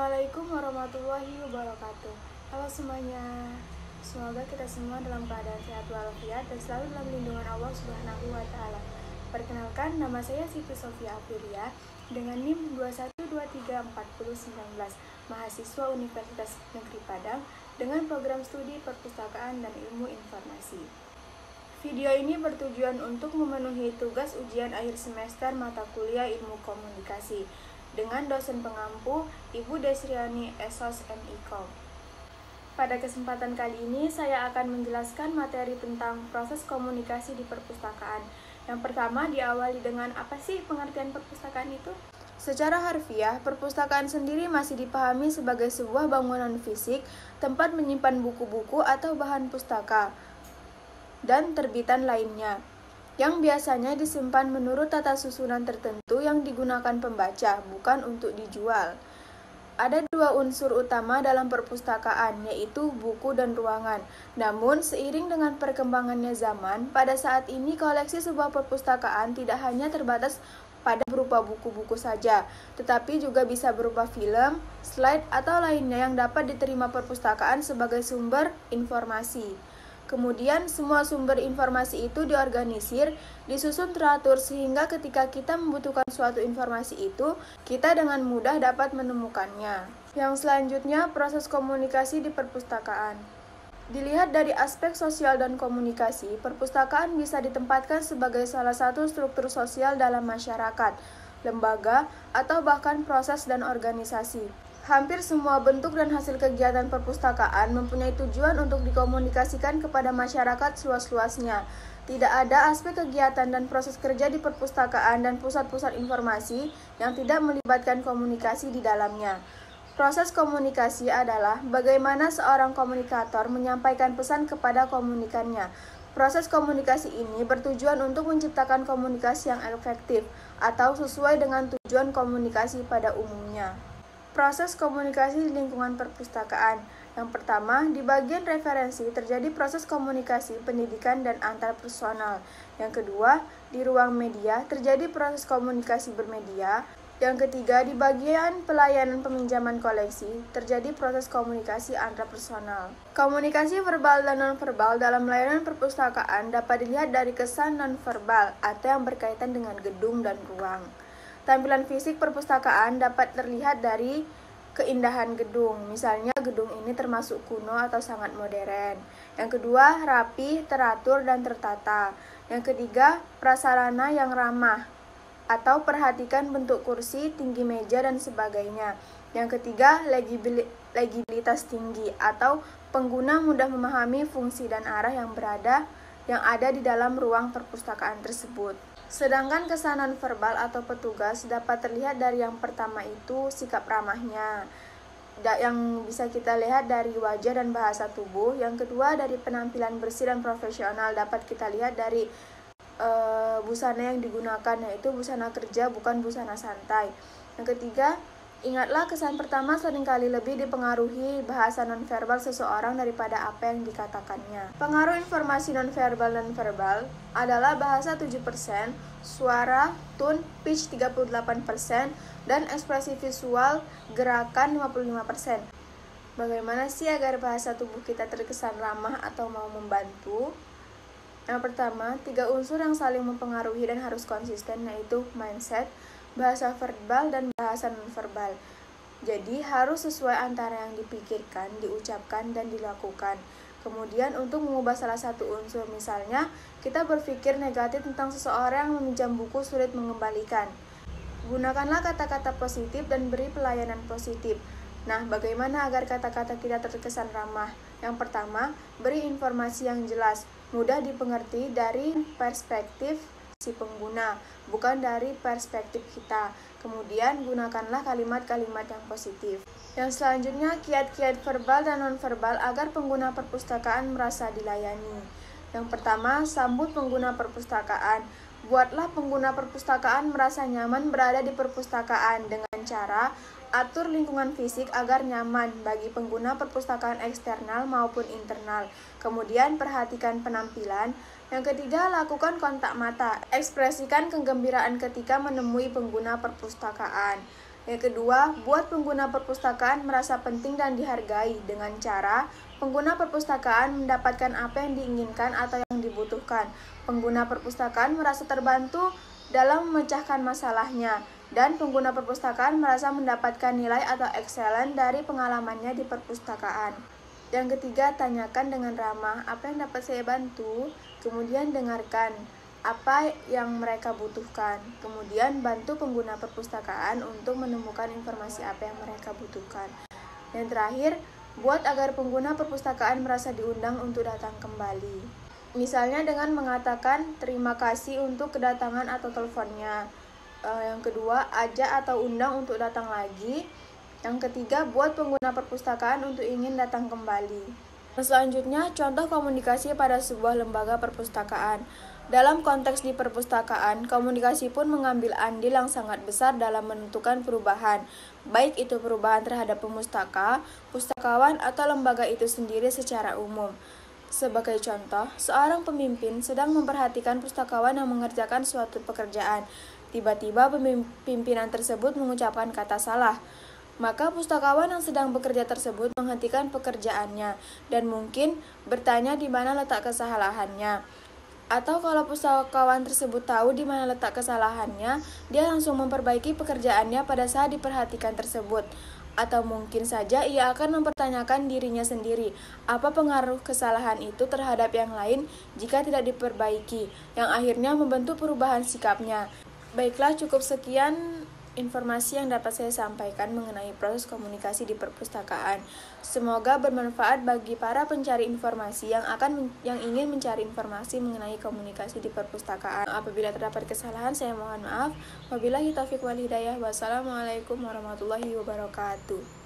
Assalamualaikum warahmatullahi wabarakatuh. Halo semuanya. Semoga kita semua dalam keadaan sehat walafiat dan selalu dalam lindungan Allah Subhanahu wa taala. Perkenalkan, nama saya Siti Sofia Aprilia dengan NIM 21234019, mahasiswa Universitas Negeri Padang dengan program studi Perpustakaan dan Ilmu Informasi. Video ini bertujuan untuk memenuhi tugas ujian akhir semester mata kuliah Ilmu Komunikasi dengan dosen pengampu Ibu Desriani Esos MIKOM. Pada kesempatan kali ini saya akan menjelaskan materi tentang proses komunikasi di perpustakaan. Yang pertama diawali dengan apa sih pengertian perpustakaan itu? Secara harfiah, perpustakaan sendiri masih dipahami sebagai sebuah bangunan fisik, tempat menyimpan buku-buku atau bahan pustaka dan terbitan lainnya, yang biasanya disimpan menurut tata susunan tertentu yang digunakan pembaca, bukan untuk dijual. Ada dua unsur utama dalam perpustakaan, yaitu buku dan ruangan. Namun, seiring dengan perkembangannya zaman, pada saat ini koleksi sebuah perpustakaan tidak hanya terbatas pada berupa buku-buku saja, tetapi juga bisa berupa film, slide, atau lainnya yang dapat diterima perpustakaan sebagai sumber informasi. Kemudian, semua sumber informasi itu diorganisir, disusun teratur sehingga ketika kita membutuhkan suatu informasi itu, kita dengan mudah dapat menemukannya. Yang selanjutnya, proses komunikasi di perpustakaan. Dilihat dari aspek sosial dan komunikasi, perpustakaan bisa ditempatkan sebagai salah satu struktur sosial dalam masyarakat, lembaga, atau bahkan proses dan organisasi. Hampir semua bentuk dan hasil kegiatan perpustakaan mempunyai tujuan untuk dikomunikasikan kepada masyarakat seluas-luasnya. Tidak ada aspek kegiatan dan proses kerja di perpustakaan dan pusat-pusat informasi yang tidak melibatkan komunikasi di dalamnya. Proses komunikasi adalah bagaimana seorang komunikator menyampaikan pesan kepada komunikannya. Proses komunikasi ini bertujuan untuk menciptakan komunikasi yang efektif atau sesuai dengan tujuan komunikasi pada umumnya. Proses komunikasi di lingkungan perpustakaan. Yang pertama, di bagian referensi terjadi proses komunikasi pendidikan dan antarpersonal. Yang kedua, di ruang media terjadi proses komunikasi bermedia. Yang ketiga, di bagian pelayanan peminjaman koleksi terjadi proses komunikasi antarpersonal. Komunikasi verbal dan nonverbal dalam layanan perpustakaan dapat dilihat dari kesan nonverbal atau yang berkaitan dengan gedung dan ruang. Tampilan fisik perpustakaan dapat terlihat dari keindahan gedung, misalnya gedung ini termasuk kuno atau sangat modern. Yang kedua, rapi, teratur, dan tertata. Yang ketiga, prasarana yang ramah, atau perhatikan bentuk kursi, tinggi meja, dan sebagainya. Yang ketiga, legibilitas tinggi, atau pengguna mudah memahami fungsi dan arah yang ada di dalam ruang perpustakaan tersebut. Sedangkan kesan nonverbal atau petugas dapat terlihat dari yang pertama itu sikap ramahnya, yang bisa kita lihat dari wajah dan bahasa tubuh. Yang kedua dari penampilan bersih dan profesional, dapat kita lihat dari busana yang digunakan, yaitu busana kerja bukan busana santai. Yang ketiga, ingatlah kesan pertama seringkali lebih dipengaruhi bahasa nonverbal seseorang daripada apa yang dikatakannya. Pengaruh informasi nonverbal dan verbal adalah bahasa 7%, suara, tone, pitch 38%, dan ekspresi visual, gerakan 55%. Bagaimana sih agar bahasa tubuh kita terkesan ramah atau mau membantu? Yang pertama, 3 unsur yang saling mempengaruhi dan harus konsisten, yaitu mindset, bahasa verbal, dan bahasa nonverbal. Jadi harus sesuai antara yang dipikirkan, diucapkan, dan dilakukan. Kemudian untuk mengubah salah satu unsur, misalnya kita berpikir negatif tentang seseorang yang meminjam buku sulit mengembalikan. Gunakanlah kata-kata positif dan beri pelayanan positif. Nah, bagaimana agar kata-kata kita terkesan ramah? Yang pertama, beri informasi yang jelas, mudah dipengerti dari perspektif si pengguna, bukan dari perspektif kita. Kemudian, gunakanlah kalimat-kalimat yang positif. Yang selanjutnya, kiat-kiat verbal dan nonverbal agar pengguna perpustakaan merasa dilayani. Yang pertama, sambut pengguna perpustakaan. Buatlah pengguna perpustakaan merasa nyaman berada di perpustakaan dengan cara atur lingkungan fisik agar nyaman bagi pengguna perpustakaan eksternal maupun internal. Kemudian perhatikan penampilan. Yang ketiga, lakukan kontak mata. Ekspresikan kegembiraan ketika menemui pengguna perpustakaan. Yang kedua, buat pengguna perpustakaan merasa penting dan dihargai dengan cara pengguna perpustakaan mendapatkan apa yang diinginkan atau yang dibutuhkan. Pengguna perpustakaan merasa terbantu dalam memecahkan masalahnya, dan pengguna perpustakaan merasa mendapatkan nilai atau excellent dari pengalamannya di perpustakaan. Yang ketiga, tanyakan dengan ramah apa yang dapat saya bantu, kemudian dengarkan apa yang mereka butuhkan. Kemudian bantu pengguna perpustakaan untuk menemukan informasi apa yang mereka butuhkan. Yang terakhir, buat agar pengguna perpustakaan merasa diundang untuk datang kembali. Misalnya dengan mengatakan terima kasih untuk kedatangan atau teleponnya. Yang kedua, ajak atau undang untuk datang lagi. Yang ketiga, buat pengguna perpustakaan untuk ingin datang kembali. Selanjutnya, contoh komunikasi pada sebuah lembaga perpustakaan. Dalam konteks di perpustakaan, komunikasi pun mengambil andil yang sangat besar dalam menentukan perubahan, baik itu perubahan terhadap pemustaka, pustakawan, atau lembaga itu sendiri secara umum. Sebagai contoh, seorang pemimpin sedang memperhatikan pustakawan yang mengerjakan suatu pekerjaan. Tiba-tiba pimpinan tersebut mengucapkan kata salah. Maka pustakawan yang sedang bekerja tersebut menghentikan pekerjaannya dan mungkin bertanya di mana letak kesalahannya. Atau kalau pustakawan tersebut tahu di mana letak kesalahannya, dia langsung memperbaiki pekerjaannya pada saat diperhatikan tersebut. Atau mungkin saja ia akan mempertanyakan dirinya sendiri, apa pengaruh kesalahan itu terhadap yang lain jika tidak diperbaiki, yang akhirnya membentuk perubahan sikapnya. Baiklah, cukup sekian informasi yang dapat saya sampaikan mengenai proses komunikasi di perpustakaan. Semoga bermanfaat bagi para pencari informasi yang ingin mencari informasi mengenai komunikasi di perpustakaan. Apabila terdapat kesalahan, saya mohon maaf. Wabillahi taufiq wal hidayah. Wassalamualaikum warahmatullahi wabarakatuh.